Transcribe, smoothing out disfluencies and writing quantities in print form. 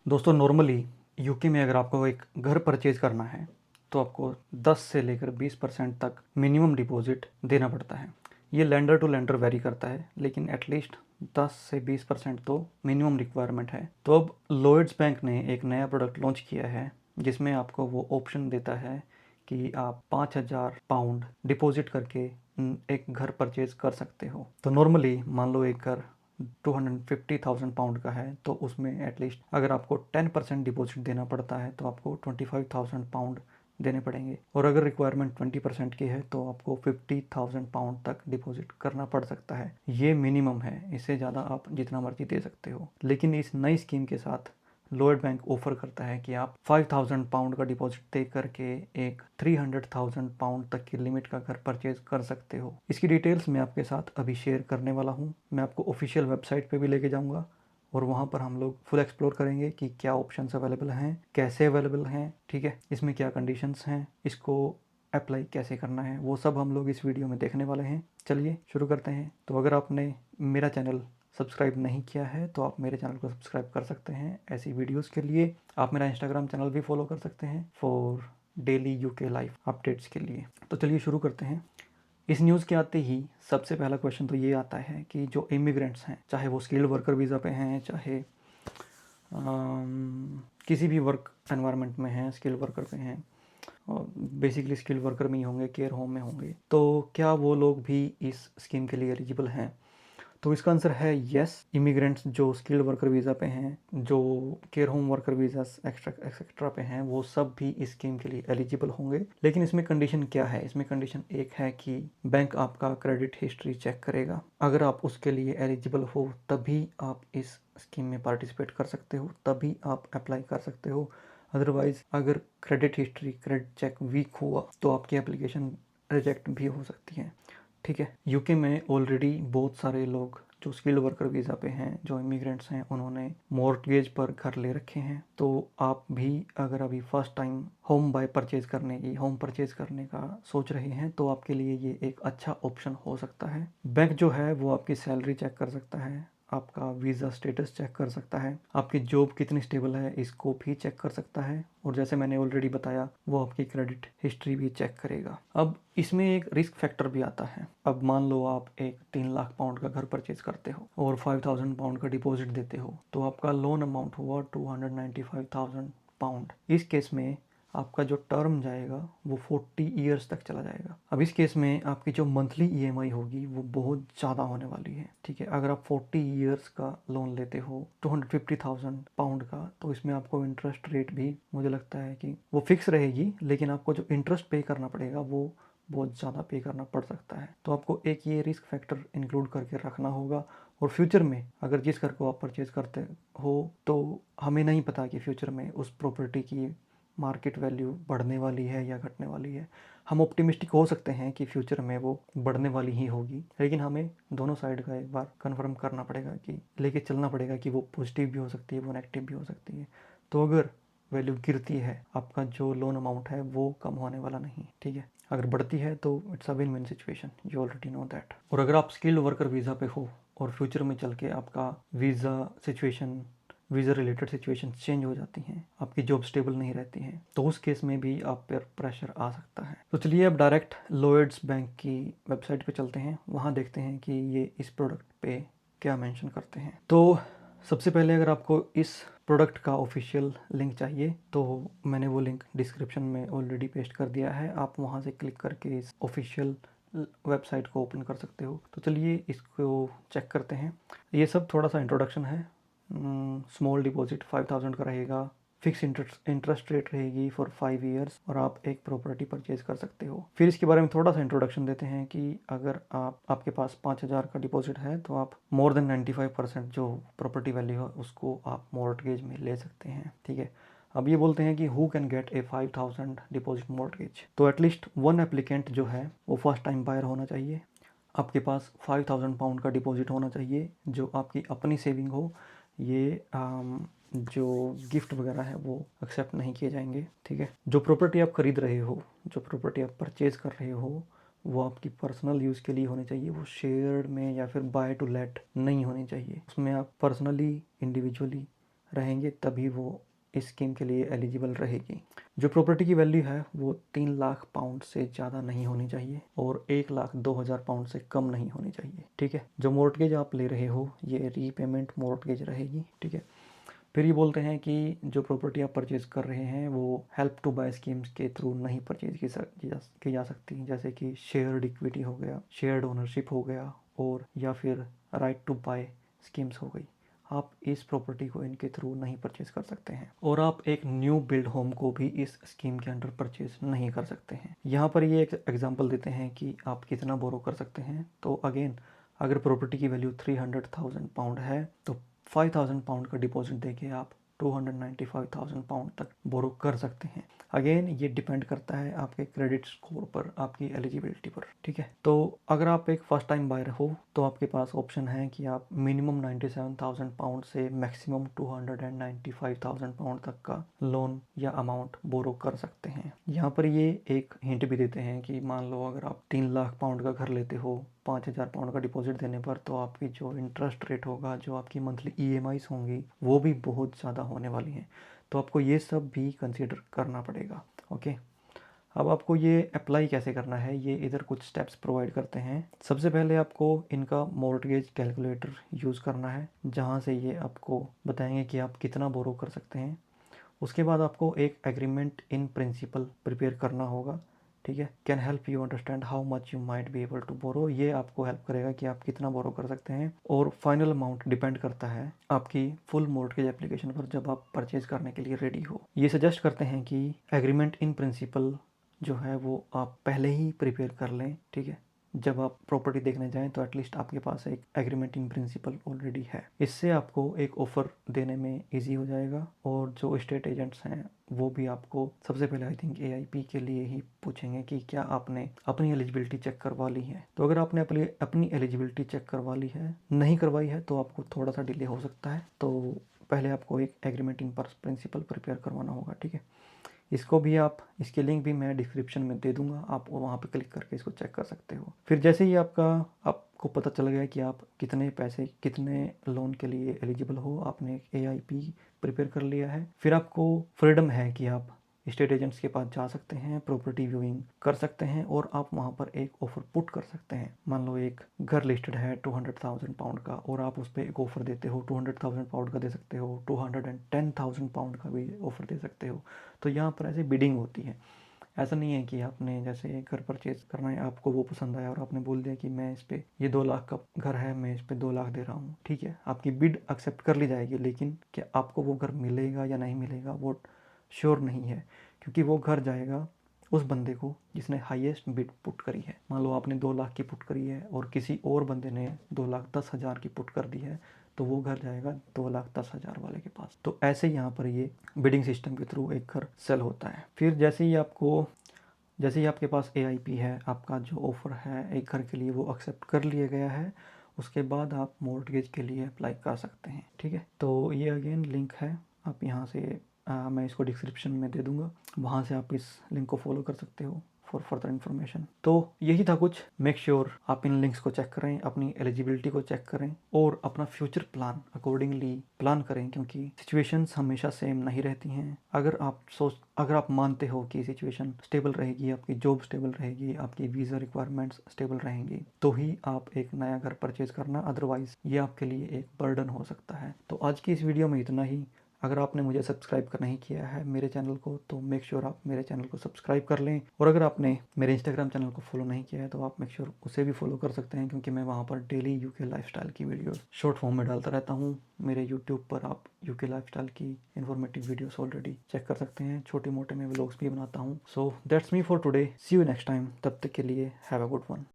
दोस्तों normally UK में अगर आपको एक घर परचेज़ करना है तो आपको 10 से लेकर 20% तक मिनिमम डिपॉजिट देना पड़ता है। ये लेंडर टू लेंडर वेरी करता है, लेकिन एटलीस्ट 10 से 20% तो मिनिमम रिक्वायरमेंट है। तो अब लॉयड्स बैंक ने एक नया प्रोडक्ट लॉन्च किया है जिसमें आपको वो ऑप्शन देता है कि आप 5,000 पाउंड डिपॉजिट करके एक घर परचेज़ कर सकते हो। तो नॉर्मली मान लो एक घर 250,000 पाउंड का है तो उसमें एटलीस्ट अगर आपको 10% डिपॉजिट देना पड़ता है तो आपको 25,000 पाउंड देने पड़ेंगे, और अगर रिक्वायरमेंट 20% की है तो आपको 50,000 पाउंड तक डिपॉजिट करना पड़ सकता है। ये मिनिमम है, इससे ज़्यादा आप जितना मर्जी दे सकते हो। लेकिन इस नई स्कीम के साथ लॉयड बैंक ऑफर करता है कि आप 5,000 पाउंड का डिपॉजिट दे करके एक 300,000 पाउंड तक की लिमिट का घर परचेज कर सकते हो। इसकी डिटेल्स मैं आपके साथ अभी शेयर करने वाला हूँ। मैं आपको ऑफिशियल वेबसाइट पे भी लेके जाऊँगा और वहाँ पर हम लोग फुल एक्सप्लोर करेंगे कि क्या ऑप्शंस अवेलेबल हैं, कैसे अवेलेबल हैं, ठीक है, इसमें क्या कंडीशंस हैं, इसको अप्लाई कैसे करना है, वो सब हम लोग इस वीडियो में देखने वाले हैं। चलिए शुरू करते हैं। तो अगर आपने मेरा चैनल सब्सक्राइब नहीं किया है तो आप मेरे चैनल को सब्सक्राइब कर सकते हैं ऐसी वीडियोस के लिए। आप मेरा इंस्टाग्राम चैनल भी फॉलो कर सकते हैं for daily UK life updates के लिए। तो चलिए शुरू करते हैं। इस न्यूज़ के आते ही सबसे पहला क्वेश्चन तो ये आता है कि जो इमिग्रेंट्स हैं, चाहे वो स्किल्ड वर्कर वीज़ा पे हैं, चाहे किसी भी वर्क एनवायरनमेंट में हैं, स्किल्ड वर्कर पे हैं, और बेसिकली स्किल्ड वर्कर में ही होंगे, केयर होम में होंगे, तो क्या वो लोग भी इस स्कीम के लिए एलिजिबल हैं? तो इसका आंसर है यस। इमिग्रेंट्स जो स्किल्ड वर्कर वीज़ा पे हैं, जो care home worker visa etcetera पे हैं, वो सब भी इस स्कीम के लिए एलिजिबल होंगे। लेकिन इसमें कंडीशन क्या है? इसमें कंडीशन एक है कि बैंक आपका क्रेडिट हिस्ट्री चेक करेगा। अगर आप उसके लिए एलिजिबल हो तभी आप इस स्कीम में पार्टिसिपेट कर सकते हो, तभी आप अप्लाई कर सकते हो। अदरवाइज़ अगर credit history, credit check weak हुआ तो आपकी एप्लीकेशन रिजेक्ट भी हो सकती है, ठीक है। यूके में ऑलरेडी बहुत सारे लोग जो स्किल्ड वर्कर वीज़ा पे हैं, जो इमिग्रेंट्स हैं, उन्होंने मॉर्टगेज पर घर ले रखे हैं। तो आप भी अगर अभी फर्स्ट टाइम होम परचेज करने का सोच रहे हैं तो आपके लिए ये एक अच्छा ऑप्शन हो सकता है। बैंक जो है वो आपकी सैलरी चेक कर सकता है, आपका वीज़ा स्टेटस चेक कर सकता है, आपकी जॉब कितनी स्टेबल है इसको भी चेक कर सकता है, और जैसे मैंने ऑलरेडी बताया वो आपकी क्रेडिट हिस्ट्री भी चेक करेगा। अब इसमें एक रिस्क फैक्टर भी आता है। अब मान लो आप एक 3 लाख पाउंड का घर परचेज करते हो और 5,000 पाउंड का डिपॉजिट देते हो, तो आपका लोन अमाउंट हुआ 295,000 पाउंड। इस केस में आपका जो टर्म जाएगा वो 40 ईयर्स तक चला जाएगा। अब इस केस में आपकी जो मंथली ईएमआई होगी वो बहुत ज़्यादा होने वाली है, ठीक है। अगर आप 40 ईयर्स का लोन लेते हो 250,000 पाउंड का, तो इसमें आपको इंटरेस्ट रेट भी मुझे लगता है कि वो फिक्स रहेगी, लेकिन आपको जो इंटरेस्ट पे करना पड़ेगा वो बहुत ज़्यादा पे करना पड़ सकता है। तो आपको एक ये रिस्क फैक्टर इंक्लूड करके रखना होगा। और फ्यूचर में अगर जिस घर को आप परचेज करते हो तो हमें नहीं पता कि फ्यूचर में उस प्रॉपर्टी की मार्केट वैल्यू बढ़ने वाली है या घटने वाली है। हम ऑप्टिमिस्टिक हो सकते हैं कि फ्यूचर में वो बढ़ने वाली ही होगी, लेकिन हमें दोनों साइड का एक बार कंफर्म करना पड़ेगा, कि लेके चलना पड़ेगा कि वो पॉजिटिव भी हो सकती है, वो नेगेटिव भी हो सकती है। तो अगर वैल्यू गिरती है, आपका जो लोन अमाउंट है वो कम होने वाला नहीं, ठीक है। अगर बढ़ती है तो it's a win win situation, you already know that. और अगर आप स्किल्ड वर्कर वीज़ा पे हो और फ्यूचर में चल के आपका वीज़ा रिलेटेड सिचुएशन चेंज हो जाती हैं, आपकी जॉब स्टेबल नहीं रहती है, तो उस केस में भी आप पर प्रेशर आ सकता है। तो चलिए अब डायरेक्ट लॉयड्स बैंक की वेबसाइट पे चलते हैं, वहाँ देखते हैं कि ये इस प्रोडक्ट पे क्या मेंशन करते हैं। तो सबसे पहले अगर आपको इस प्रोडक्ट का ऑफिशियल लिंक चाहिए तो मैंने वो लिंक डिस्क्रिप्शन में ऑलरेडी पेस्ट कर दिया है, आप वहाँ से क्लिक करके इस ऑफिशियल वेबसाइट को ओपन कर सकते हो। तो चलिए इसको चेक करते हैं। ये सब थोड़ा सा इंट्रोडक्शन है। स्मॉल डिपॉजिट 5,000 का रहेगा, फिक्स इंटरेस्ट रेट रहेगी फॉर 5 ईयर्स, और आप एक प्रॉपर्टी परचेज कर सकते हो। फिर इसके बारे में थोड़ा सा इंट्रोडक्शन देते हैं कि अगर आपके पास 5,000 का डिपॉजिट है तो आप मोर देन 95% जो प्रॉपर्टी वैल्यू है उसको आप मॉर्टगेज में ले सकते हैं, ठीक है। अब ये बोलते हैं कि who can get A 5,000 deposit mortgage. तो एटलीस्ट वन एप्लीकेंट जो है वो फर्स्ट टाइम बायर होना चाहिए, आपके पास 5,000 पाउंड का डिपॉजिट होना चाहिए जो आपकी अपनी सेविंग हो। ये जो गिफ्ट वगैरह है वो एक्सेप्ट नहीं किए जाएंगे, ठीक है। जो प्रॉपर्टी आप खरीद रहे हो, जो प्रॉपर्टी आप परचेज कर रहे हो, वो आपकी पर्सनल यूज़ के लिए होनी चाहिए, वो शेयर्ड में या फिर बाय टू लेट नहीं होनी चाहिए। उसमें आप पर्सनली, इंडिविजुअली रहेंगे तभी वो इस स्कीम के लिए एलिजिबल रहेगी। जो प्रॉपर्टी की वैल्यू है वो 3 लाख पाउंड से ज़्यादा नहीं होनी चाहिए और 1,02,000 पाउंड से कम नहीं होनी चाहिए। ठीक है, जो मॉर्टगेज आप ले रहे हो ये रीपेमेंट मॉर्टगेज रहेगी। ठीक है, फिर ये बोलते हैं कि जो प्रॉपर्टी आप परचेज कर रहे हैं वो हेल्प टू बाय स्कीम्स के थ्रू नहीं परचेज की जा सकती, जैसे कि शेयर्ड इक्विटी हो गया, शेयर्ड ओनरशिप हो गया, और या फिर राइट टू बाय स्कीम्स हो गई। आप इस प्रॉपर्टी को इनके थ्रू नहीं परचेज कर सकते हैं, और आप एक न्यू बिल्ड होम को भी इस स्कीम के अंडर परचेज नहीं कर सकते हैं। यहाँ पर ये एक एग्जांपल देते हैं कि आप कितना बोरो कर सकते हैं। तो अगेन, अगर प्रॉपर्टी की वैल्यू 300,000 पाउंड है तो 5,000 पाउंड का डिपॉजिट देके आप 295,000 पाउंड तक बोरो कर सकते हैं। अगेन ये डिपेंड करता है आपके क्रेडिट स्कोर पर, आपकी एलिजिबिलिटी पर। ठीक है, तो अगर आप एक फर्स्ट टाइम बायर हो तो आपके पास ऑप्शन है कि आप मिनिमम 97,000 पाउंड से मैक्सिमम 295,000 पाउंड तक का लोन या अमाउंट बोरो कर सकते हैं। यहाँ पर ये एक हिंट भी देते हैं कि मान लो अगर आप 3 लाख पाउंड का घर लेते हो 5,000 पाउंड का डिपॉजिट देने पर, तो आपकी जो इंटरेस्ट रेट होगा, जो आपकी मंथली EMIs होंगी, वो भी बहुत ज़्यादा होने वाली हैं। तो आपको ये सब भी कंसीडर करना पड़ेगा। ओके, अब आपको ये अप्लाई कैसे करना है, ये इधर कुछ स्टेप्स प्रोवाइड करते हैं। सबसे पहले आपको इनका मॉर्टगेज कैलकुलेटर यूज़ करना है, जहाँ से ये आपको बताएंगे कि आप कितना बोरो कर सकते हैं। उसके बाद आपको एक एग्रीमेंट इन प्रिंसिपल प्रिपेयर करना होगा। ठीक है, can help you understand how much you might be able to borrow. ये आपको हेल्प करेगा कि आप कितना बोरो कर सकते हैं, और फाइनल अमाउंट डिपेंड करता है आपकी फुल मॉर्टगेज एप्लीकेशन पर जब आप परचेज करने के लिए रेडी हो। ये सजेस्ट करते हैं कि एग्रीमेंट इन प्रिंसिपल जो है वो आप पहले ही प्रिपेयर कर लें। ठीक है, जब आप प्रॉपर्टी देखने जाएं तो एटलीस्ट आपके पास एक एग्रीमेंट इन प्रिंसिपल ऑलरेडी है। इससे आपको एक ऑफ़र देने में इजी हो जाएगा, और जो स्टेट एजेंट्स हैं वो भी आपको सबसे पहले आई थिंक AIP के लिए ही पूछेंगे कि क्या आपने अपनी एलिजिबिलिटी चेक करवा ली है। तो अगर आपने अपनी एलिजिबिलिटी चेक करवा ली है, नहीं करवाई है, तो आपको थोड़ा सा डिले हो सकता है। तो पहले आपको एक एग्रीमेंट इन प्रिंसिपल प्रिपेयर करवाना होगा। ठीक है, इसको भी आप, इसके लिंक भी मैं डिस्क्रिप्शन में दे दूंगा, आप वहाँ पे क्लिक करके इसको चेक कर सकते हो। फिर जैसे ही आपको पता चल गया कि आप कितने पैसे, कितने लोन के लिए एलिजिबल हो, आपने एक AIP प्रिपेयर कर लिया है, फिर आपको फ्रीडम है कि आप स्टेट एजेंट्स के पास जा सकते हैं, प्रॉपर्टी व्यूइंग कर सकते हैं, और आप वहाँ पर एक ऑफ़र पुट कर सकते हैं। मान लो एक घर लिस्टेड है 200,000 पाउंड का, और आप उस पर एक ऑफ़र देते हो, 200,000 पाउंड का दे सकते हो, 210,000 पाउंड का भी ऑफ़र दे सकते हो। तो यहाँ पर ऐसे बिडिंग होती है। ऐसा नहीं है कि आपने जैसे घर परचेज करना है, आपको वो पसंद आया और आपने बोल दिया कि मैं इस पे, ये 2 लाख का घर है, मैं इस पे 2 लाख दे रहा हूँ। ठीक है, आपकी बिड एक्सेप्ट कर ली जाएगी, लेकिन क्या आपको वो घर मिलेगा या नहीं मिलेगा वो श्योर नहीं है, क्योंकि वो घर जाएगा उस बंदे को जिसने हाईएस्ट बिड पुट करी है। मान लो आपने 2 लाख की पुट करी है और किसी और बंदे ने 2,10,000 की पुट कर दी है, तो वो घर जाएगा 2,10,000 वाले के पास। तो ऐसे यहाँ पर ये बिडिंग सिस्टम के थ्रू एक घर सेल होता है। फिर जैसे ही आपके पास AIP है, आपका जो ऑफ़र है एक घर के लिए वो एक्सेप्ट कर लिया गया है, उसके बाद आप मॉर्टगेज के लिए अप्लाई कर सकते हैं। ठीक है, तो ये अगेन लिंक है, आप यहाँ से मैं इसको डिस्क्रिप्शन में दे दूँगा, वहाँ से आप इस लिंक को फॉलो कर सकते हो फॉर फर्दर इन्फॉर्मेशन। तो यही था कुछ। मेक श्योर आप इन लिंक्स को चेक करें, अपनी एलिजिबिलिटी को चेक करें, और अपना फ्यूचर प्लान अकॉर्डिंगली प्लान करें, क्योंकि सिचुएशंस हमेशा सेम नहीं रहती हैं। अगर आप मानते हो कि सिचुएशन स्टेबल रहेगी, आपकी जॉब स्टेबल रहेगी, आपकी वीज़ा रिक्वायरमेंट्स स्टेबल रहेंगी, तो ही आप एक नया घर परचेज करना, अदरवाइज़ ये आपके लिए एक बर्डन हो सकता है। तो आज की इस वीडियो में इतना ही। अगर आपने मुझे सब्सक्राइब नहीं किया है मेरे चैनल को, तो मेक श्योर आप मेरे चैनल को सब्सक्राइब कर लें, और अगर आपने मेरे इंस्टाग्राम चैनल को फॉलो नहीं किया है तो आप मेक श्योर उसे भी फॉलो कर सकते हैं, क्योंकि मैं वहाँ पर डेली UK लाइफस्टाइल की वीडियोस शॉर्ट फॉर्म में डालता रहता हूँ। मेरे यूट्यूब पर आप UK लाइफस्टाइल की इन्फॉर्मेटिव वीडियोस ऑलरेडी चेक कर सकते हैं, छोटे मोटे मैं व्लॉग्स भी बनाता हूँ। So that's me for today, see you next time, तब तक के लिए हैव अ गुड वन।